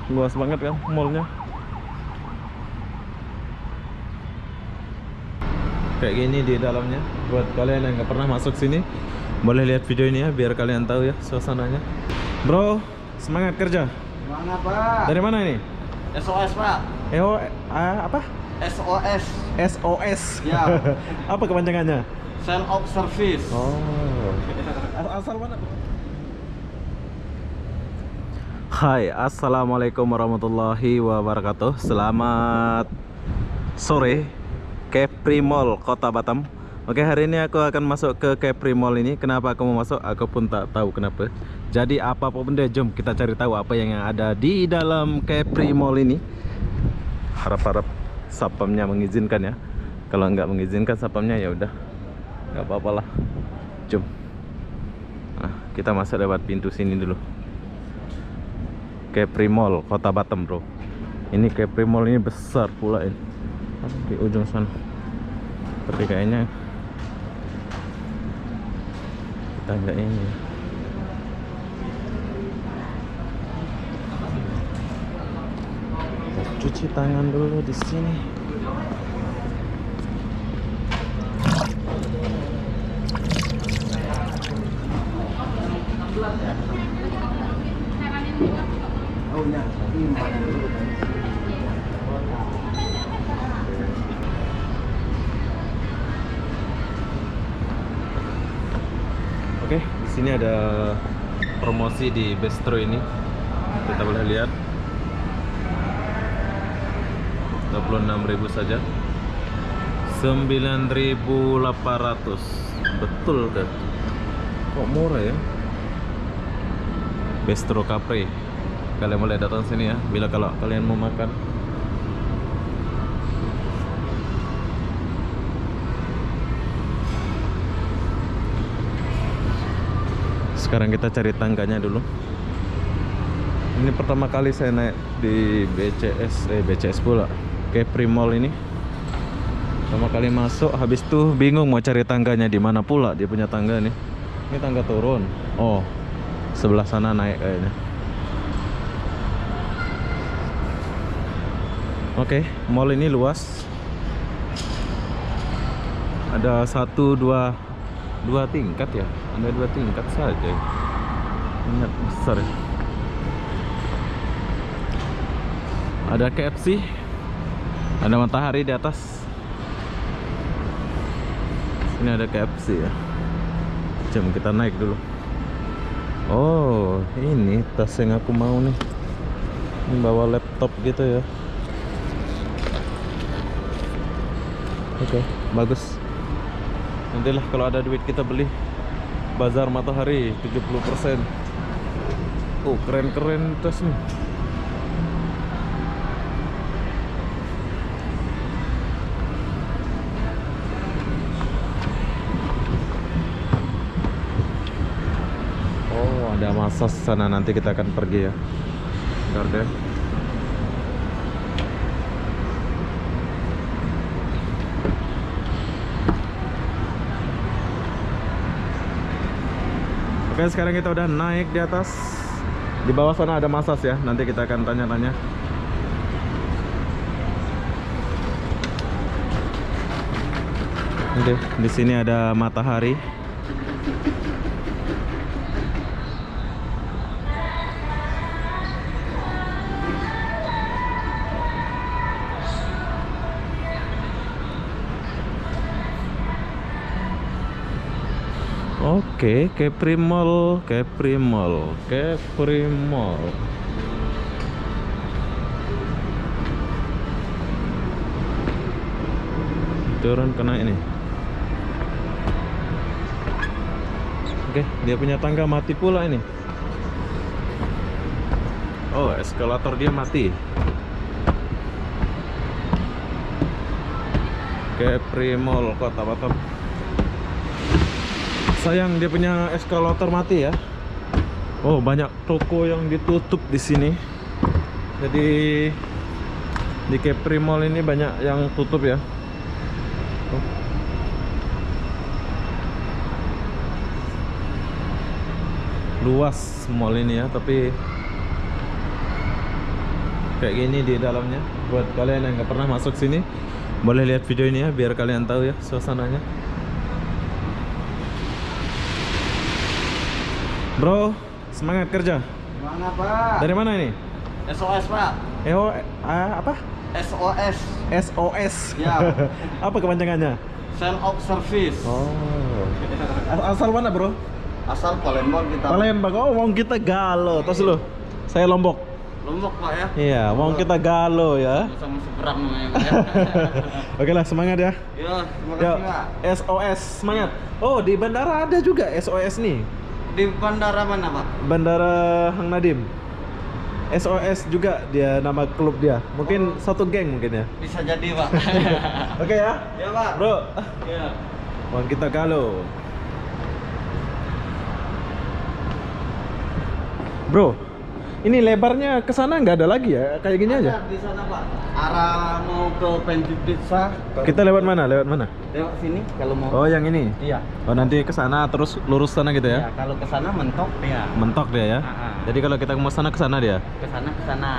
luas banget kan mallnya. Kayak gini di dalamnya. Buat kalian yang nggak pernah masuk sini, boleh lihat video ini ya, biar kalian tahu ya suasananya. Bro, semangat kerja. Mana Pak? Dari mana ini? SOS Pak. Apa? SOS. SOS. Ya. Apa kepanjangannya? Self of Service. Oh. Asal mana? Hai, assalamualaikum warahmatullahi wabarakatuh. Selamat sore, Kepri Mall Kota Batam. Oke, hari ini aku akan masuk ke Kepri Mall ini. Kenapa aku mau masuk? Aku pun tak tahu kenapa. Jadi apapun deh, jom kita cari tahu apa yang ada di dalam Kepri Mall ini. Harap-harap satpamnya mengizinkan ya. Kalau nggak mengizinkan satpamnya ya udah, nggak apa-apa lah. Jom. Nah, kita masuk lewat pintu sini dulu. Kepri Mall Kota Batam, bro. Ini Kepri Mall ini besar pula ini. Di ujung sana. Tapi kayaknya kita nggak ini. Kita cuci tangan dulu di sini. Oh ya, Oke, di sini ada promosi di Bestro ini. Kita boleh lihat. 26.000 saja. 9.800. Betul kan? Kok murah ya? Bestro Capri. Kalian boleh datang sini ya bila kalau kalian mau makan. Sekarang kita cari tangganya dulu. Ini pertama kali saya naik di BCS pula, Kepri Mall ini. Pertama kali masuk, habis itu bingung mau cari tangganya di mana pula dia punya tangga nih. Ini tangga turun. Oh, sebelah sana naik kayaknya. Oke, mall ini luas. Ada dua tingkat ya. Ada 2 tingkat saja. Ingat besar ya. Ada KFC. Ada matahari di atas. Ini ada KFC ya. Jom kita naik dulu. Oh, ini tas yang aku mau nih. Ini bawa laptop gitu ya. Oke, bagus. Nantilah kalau ada duit kita beli. Bazar Matahari 70%. Oh, keren-keren tas nih. Oh, ada massage sana, nanti kita akan pergi ya. Bentar deh. Oke, sekarang kita udah naik di atas. Di bawah sana ada massage ya. Nanti kita akan tanya-tanya. Oke, di sini ada matahari. Oke, Kepri Mall. Turun kena ini. Oke, dia punya tangga mati pula ini. Oh, eskalator dia mati. Kepri Mall Kota Batam. Sayang dia punya eskalator mati ya. Oh, banyak toko yang ditutup di sini. Jadi di Kepri Mall ini banyak yang tutup ya. Oh. Luas mall ini ya, tapi kayak gini di dalamnya. Buat kalian yang nggak pernah masuk sini, boleh lihat video ini ya, biar kalian tahu ya suasananya. Bro, semangat kerja. Mana Pak? Dari mana ini? SOS Pak. Apa? SOS. SOS. Ya. Apa kepanjangannya? Sell of service. Oh. Asal mana, Bro? Asal Palembang kita. Palembang. Oh, mau kita Galo. Tos lu. Saya Lombok. Lombok Pak ya. Iya, mau kita Galo ya. Sama seberang namanya Pak ya. Oke lah, semangat ya. Ya, terima Yo, kasih Pak. SOS, semangat. Oh, di bandara ada juga SOS nih. Di bandara mana Pak? Bandara Hang Nadim. SOS juga dia nama klub dia. Mungkin satu geng mungkin ya. Bisa jadi Pak. Oke ya. Ya Pak. Bro. Ya. Mau kita Galo. Bro, ini lebarnya ke sana nggak ada lagi ya? Kayak gini aja. Ada di sana Pak. Arah mau ke Penjut Desa. Kita lewat mana? Lewat mana? Lewat sini kalau mau. Oh, yang ini. Iya. Oh, nanti ke sana terus lurus sana gitu Ya, ya? kalau ke sana mentok dia. Mentok dia ya. Ah. Jadi kalau kita mau sana ke sana dia. Ke sana.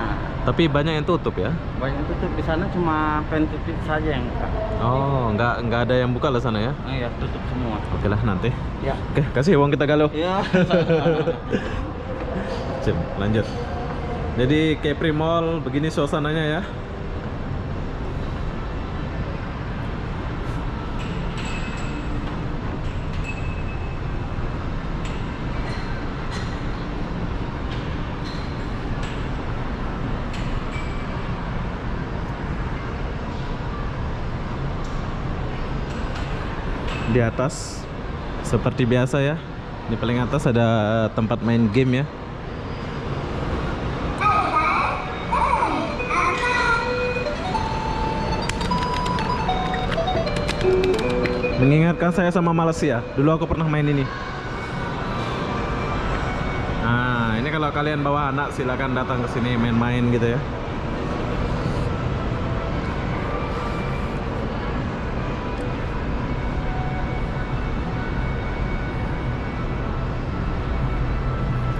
Tapi banyak yang tutup ya. Banyak tutup di sana, cuma Penjut saja yang buka. Oh, nggak ada yang buka lah sana ya. Oh iya, tutup semua. Oke lah nanti. Ya. Oke, kasih uang kita Galo. Iya. Sip, lanjut. Jadi Capri Mall begini suasananya ya. Di atas seperti biasa ya. Di paling atas ada tempat main game ya. Mengingatkan saya sama Malaysia. Dulu aku pernah main ini. Nah, ini kalau kalian bawa anak silakan datang ke sini main-main gitu ya.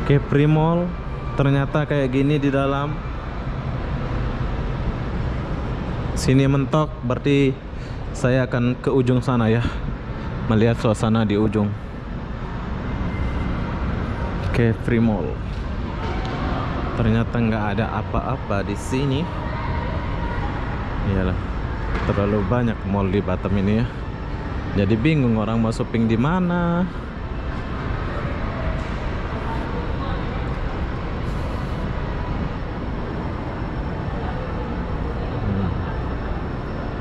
Capri Mall ternyata kayak gini di dalam. Sini mentok, berarti saya akan ke ujung sana ya, melihat suasana di ujung Capri Mall. Ternyata nggak ada apa-apa di sini. Iyalah, terlalu banyak mall di Batam ini ya. Jadi bingung orang mau shopping di mana.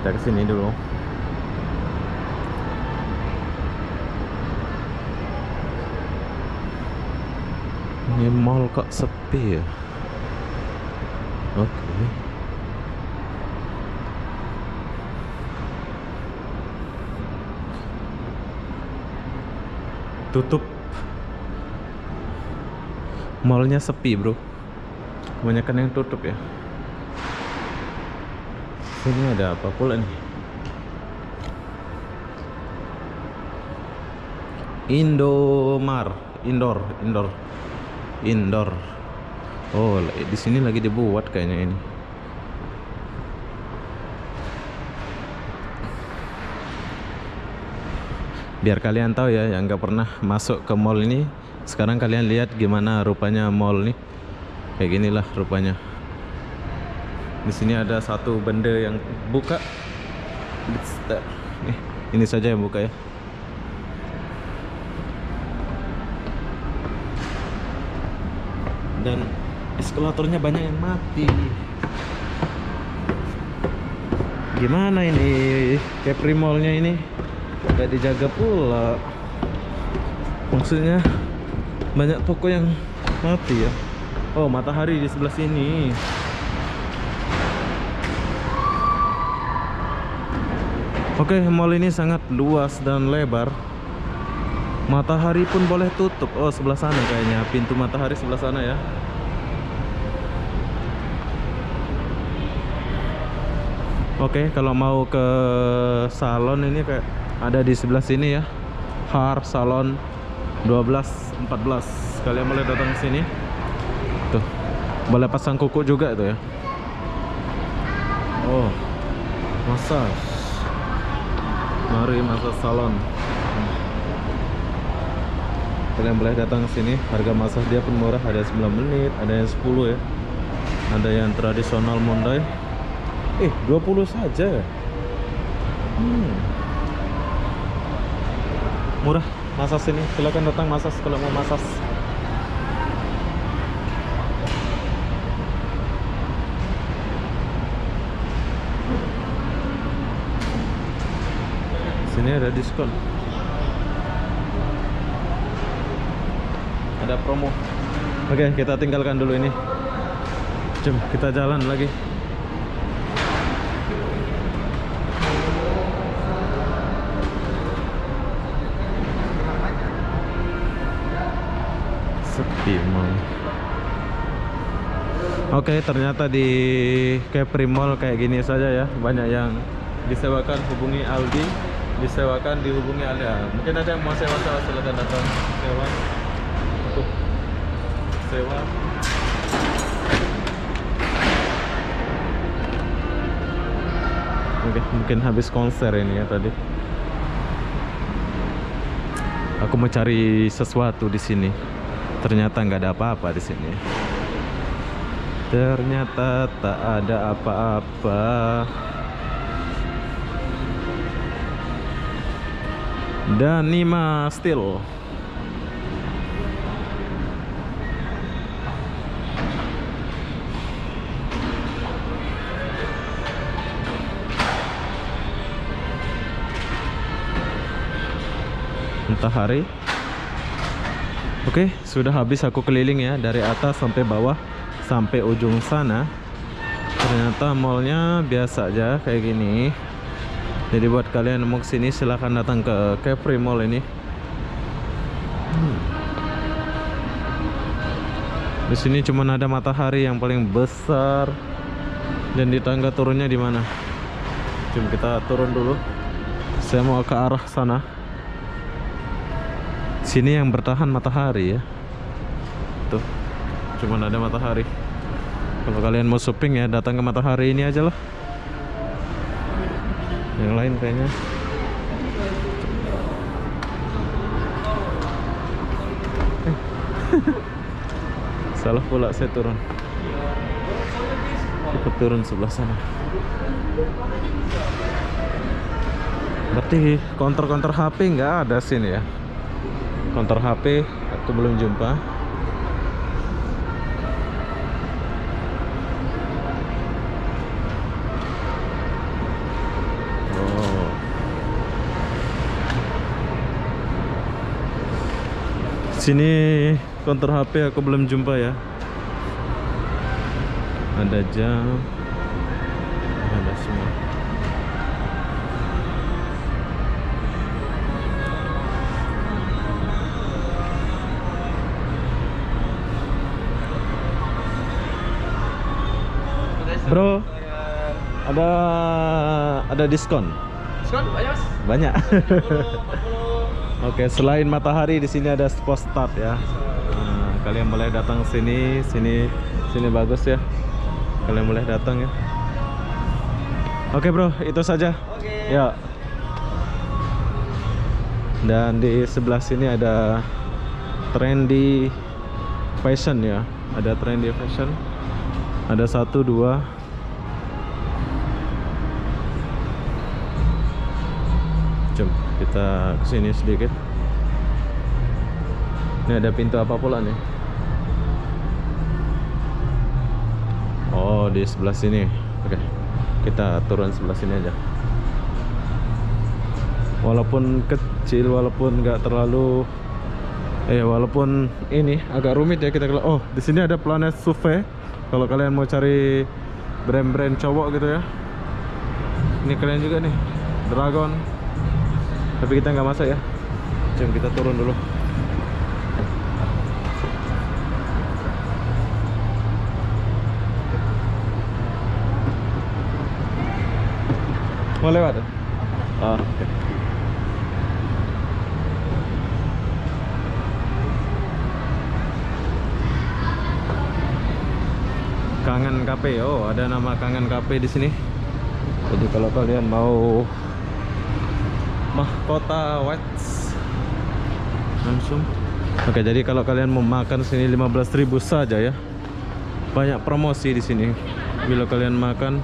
Kita kesini dulu. Ini mall kok sepi ya? Oke. Tutup. Mallnya sepi bro. Kebanyakan yang tutup ya. Ini ada apa pula nih? Indomar, indoor. Oh, di sini lagi dibuat kayaknya ini. Biar kalian tahu ya, yang nggak pernah masuk ke mall ini, sekarang kalian lihat gimana rupanya mall nih. Kayak ginilah rupanya. Di sini ada satu benda yang buka. Nih, ini saja yang buka ya. Dan eskalatornya banyak yang mati. Gimana ini Capri Mall-nya ini? Gak dijaga pula. Maksudnya banyak toko yang mati ya. Oh, matahari di sebelah sini. Oke, mall ini sangat luas dan lebar. Matahari pun boleh tutup. Oh, sebelah sana kayaknya. Pintu matahari sebelah sana ya. Oke, kalau mau ke salon ini kayak ada di sebelah sini ya. Har Salon 12-14. Kalian boleh datang ke sini. Tuh. Boleh pasang kuku juga itu ya. Oh, massage. Mari massage salon. Kalian boleh datang ke sini. Harga massage dia pun murah, ada 9 menit, ada yang 10 ya. Ada yang tradisional Mondai. 20 saja. Murah massage ini. Silakan datang massage kalau mau massage. Sini ada diskon. Ada promo. Oke, kita tinggalkan dulu ini. Jom kita jalan lagi. Sepi emang. Oke, ternyata di Capri Mall kayak gini saja ya. Banyak yang disewakan, hubungi Aldi. Disewakan, dihubungi Aldi. Mungkin ada yang mau sewa-sewa, silakan datang sewa. Tuh, sewa. Oke, mungkin habis konser ini ya tadi. Aku mau cari sesuatu di sini. Ternyata nggak ada apa-apa di sini. Ternyata tak ada apa-apa. Danima Steel. Matahari. Oke, sudah habis aku keliling ya, dari atas sampai bawah sampai ujung sana. Ternyata mallnya biasa aja kayak gini. Jadi buat kalian yang mau kesini silahkan datang ke Capri Mall ini. Di sini cuma ada matahari yang paling besar. Dan di tangga turunnya di mana? Jom kita turun dulu. Saya mau ke arah sana. Sini yang bertahan matahari ya. Tuh, cuma ada matahari. Kalau kalian mau shopping ya datang ke matahari ini aja lah. Yang lain kayaknya salah pula, saya turun. Ikut turun sebelah sana. Berarti counter HP nggak ada sini ya. Counter HP aku belum jumpa. Oh. Sini counter HP aku belum jumpa ya. Ada jam. Ada semua. Bro, ada diskon. Diskon banyak Mas? Banyak. Oke, selain matahari di sini ada spot start ya. Nah, kalian boleh datang sini bagus ya. Kalian boleh datang ya. Oke bro, itu saja. Oke. Ya. Dan di sebelah sini ada trendy fashion ya. Ada trendy fashion. Ada 1, 2. Jom kita kesini sedikit. Ini ada pintu apa pula nih? Oh, di sebelah sini. Oke, kita turun sebelah sini aja. Walaupun kecil, walaupun nggak terlalu, walaupun ini agak rumit ya kita. Oh, di sini ada Planet Souffle. Kalau kalian mau cari brand-brand cowok gitu ya. Ini kalian juga nih, Dragon. Tapi kita nggak masuk ya. Jom kita turun dulu. Mau lewat? Oh, oke. Kangen Cafe. Oh, ada nama Kangen Cafe di sini. Jadi kalau kalian mau mahkota Watts langsung. Oke, jadi kalau kalian mau makan sini 15.000 saja ya. Banyak promosi di sini. Bila kalian makan,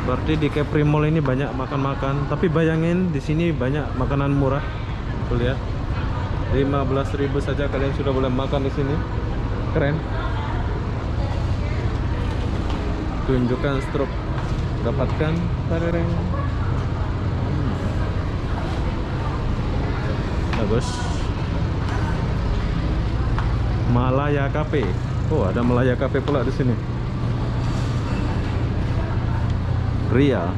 berarti di Capri Mall ini banyak makan-makan. Tapi bayangin di sini banyak makanan murah. Tuh lihat. 15.000 saja kalian sudah boleh makan di sini. Keren. Tunjukkan struk. Dapatkan. Tarareng. Bagus. Malaya Cafe. Oh, ada Malaya Cafe pula di sini. Ria.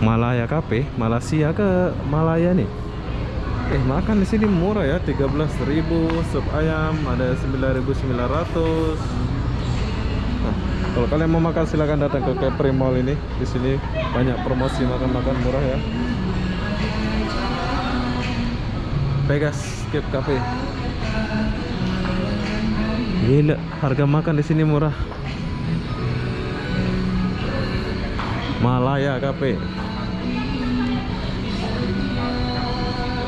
Malaya Cafe, Malaysia ke Malaya nih. Makan di sini murah ya, 13.000. Sup ayam ada 9.900. Nah, kalau kalian mau makan silakan datang ke Capri Mall ini. Di sini banyak promosi makan-makan murah ya. Vegas Cape Cafe. Gila, harga makan di sini murah. Malaya Cafe.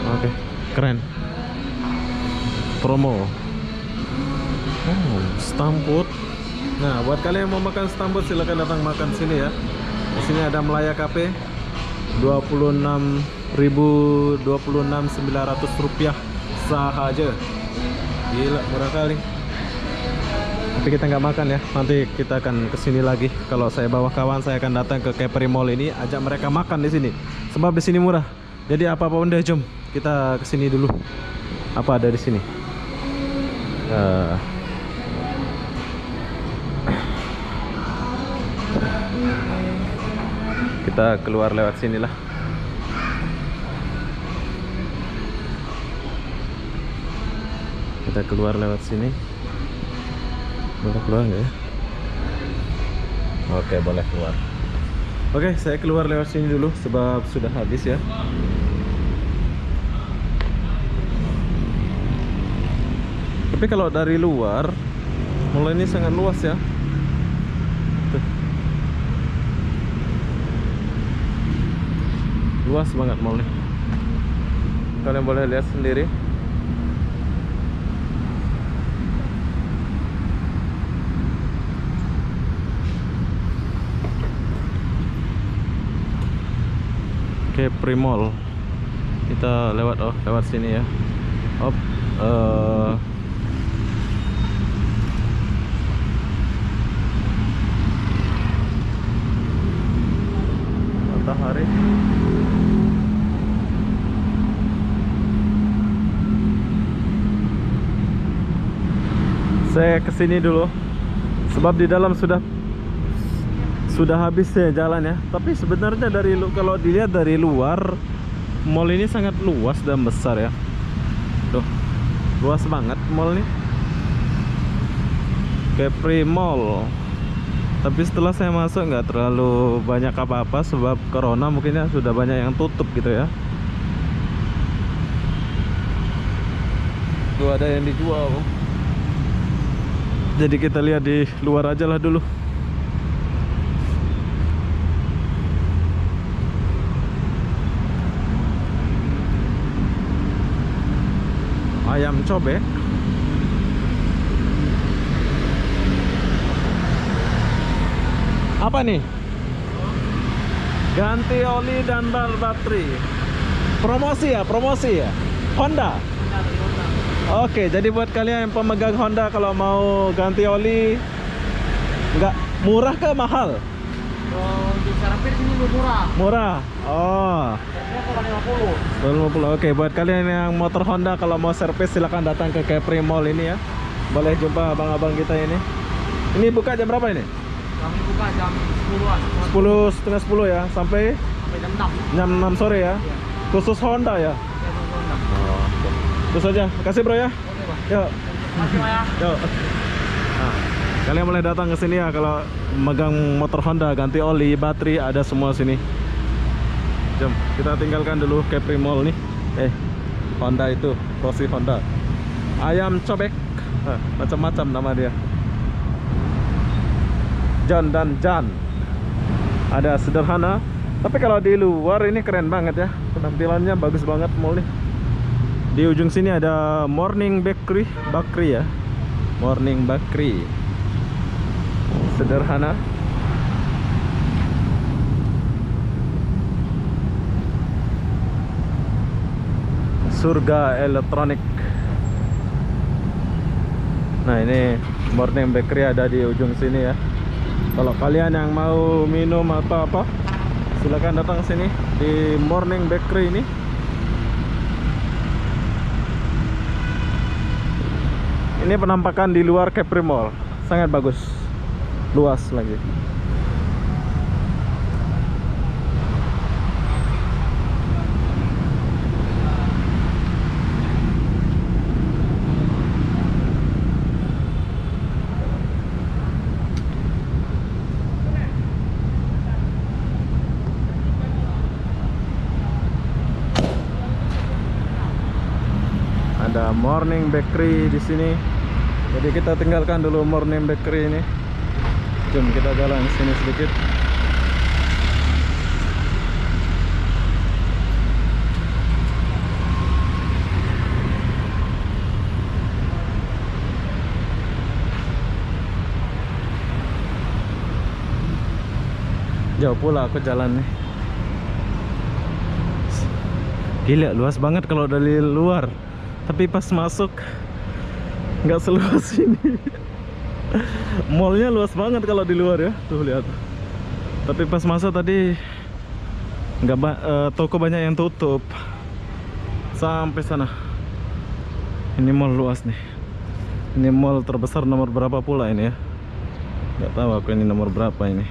Oke, keren. Promo. Oh, Stamput. Nah, buat kalian yang mau makan Stamput silakan datang makan sini ya. Di sini ada Malaya Cafe. 26.900 rupiah sahaja. Gila, murah kali. Tapi kita nggak makan ya. Nanti kita akan kesini lagi. Kalau saya bawa kawan, saya akan datang ke Capri Mall ini, ajak mereka makan di sini. Sebab di sini murah. Jadi apa-apa deh, jom kita kesini dulu. Apa ada di sini? Kita keluar lewat sinilah. Kita keluar lewat sini. Boleh keluar nggak ya? Oke, boleh keluar. Oke, saya keluar lewat sini dulu sebab sudah habis ya. Tapi kalau dari luar, mall ini sangat luas ya. Tuh. Luas banget mall ini. Kalian boleh lihat sendiri. Capri Mall. Kita lewat sini ya. Matahari. Saya kesini dulu sebab di dalam sudah habis ya jalan ya. Tapi sebenarnya kalau dilihat dari luar, mall ini sangat luas dan besar ya. Tuh, luas banget mall ini. Capri Mall. Tapi setelah saya masuk nggak terlalu banyak apa-apa sebab corona mungkin ya, sudah banyak yang tutup gitu ya. Tuh ada yang dijual. Jadi kita lihat di luar aja lah dulu. Ayam cobek. Apa nih? Ganti oli dan baterai. Promosi ya? Honda. Oke, jadi buat kalian yang pemegang Honda, kalau mau ganti oli, nggak murah ke mahal? Di servis ini murah. Murah. Oh. 50. Oke, buat kalian yang motor Honda kalau mau servis silakan datang ke Capri Mall ini ya. Boleh jumpa abang-abang kita ini. Ini buka jam berapa ini? Kami buka jam 10-an. 10, setengah 10 ya, sampai Jam 6. jam 6 sore ya. Iya. Khusus Honda ya. Oh, oke. Itu saja. Makasih bro ya. Oke, Pak. Yuk. Makasih, Pak ya. Yuk. Nah, kalian boleh datang ke sini ya kalau megang motor Honda, ganti oli, baterai, ada semua sini. Jom, kita tinggalkan dulu Capri Mall nih. Honda itu, Rossi Honda. Ayam cobek. Macam-macam nama dia. John dan Jan. Ada sederhana, tapi kalau di luar ini keren banget ya. Penampilannya bagus banget mall nih. Di ujung sini ada Morning Bakery, ya. Morning Bakery. Sederhana. Surga Elektronik. Nah, ini Morning Bakery ada di ujung sini ya. Kalau kalian yang mau minum atau apa, silakan datang ke sini di Morning Bakery ini. Ini penampakan di luar Capri Mall, sangat bagus, luas lagi. Ada Morning Bakery di sini. Jadi kita tinggalkan dulu Morning Bakery ini. Jom kita jalan sini sedikit. Jauh pula aku jalan nih. Gila, luas banget kalau dari luar. Tapi pas masuk nggak seluas ini. Mallnya luas banget kalau di luar ya. Tuh lihat. Tapi pas masuk tadi nggak toko banyak yang tutup. Sampai sana. Ini mall luas nih. Ini mall terbesar nomor berapa pula ini ya? Nggak tahu aku ini nomor berapa ini.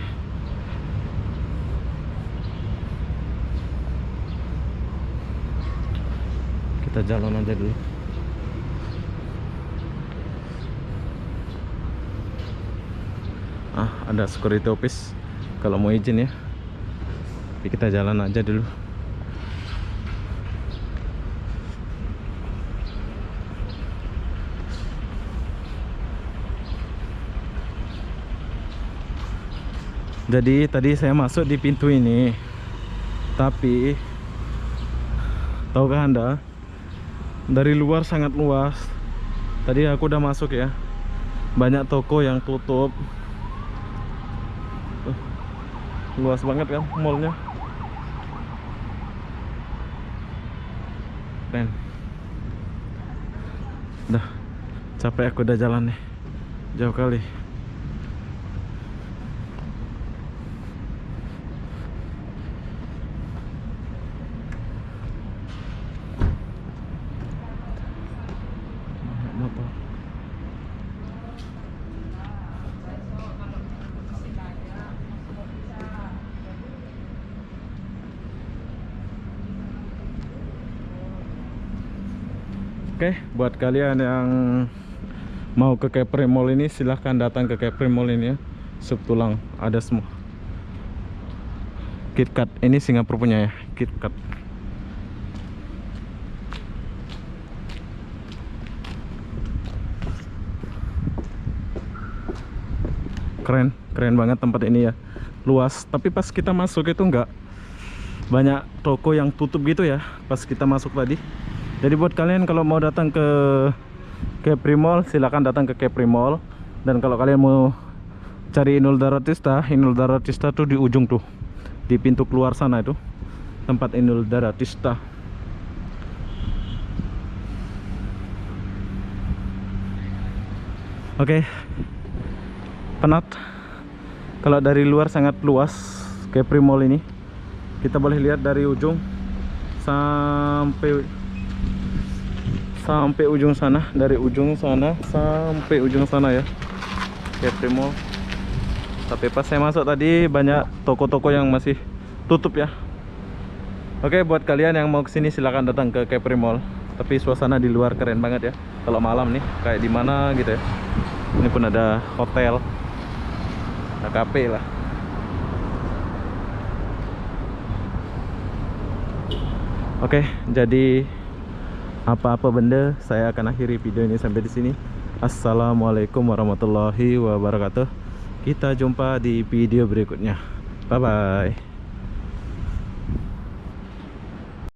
Kita jalan aja dulu. Ada security office kalau mau izin ya. Tapi kita jalan aja dulu. Jadi tadi saya masuk di pintu ini, tapi tahukah Anda, dari luar sangat luas. Tadi aku udah masuk ya, banyak toko yang tutup. Luas banget kan mallnya. Keren. Udah capek aku udah jalan nih, jauh kali. Motor. Oke, buat kalian yang mau ke Capri Mall ini, silahkan datang ke Capri Mall ini ya. Sup tulang ada semua. KitKat ini Singapura punya ya, KitKat. Keren banget tempat ini ya. Luas, tapi pas kita masuk itu enggak banyak toko yang tutup gitu ya pas kita masuk tadi. Jadi buat kalian kalau mau datang ke Capri Mall, silakan datang ke Capri Mall. Dan kalau kalian mau cari Inul Daratista tuh di ujung tuh, di pintu keluar sana itu tempat Inul Daratista. Oke, penat. Kalau dari luar sangat luas Capri Mall ini. Kita boleh lihat dari ujung sampai ujung sana, dari ujung sana sampai ujung sana ya, Capri Mall. Tapi pas saya masuk tadi banyak toko-toko yang masih tutup ya. Oke, buat kalian yang mau kesini silahkan datang ke Capri Mall. Tapi suasana di luar keren banget ya. Kalau malam nih kayak di mana gitu ya. Ini pun ada hotel, ada kafe lah. Oke, jadi apa-apa benda, saya akan akhiri video ini sampai di sini. Assalamualaikum warahmatullahi wabarakatuh. Kita jumpa di video berikutnya. Bye bye.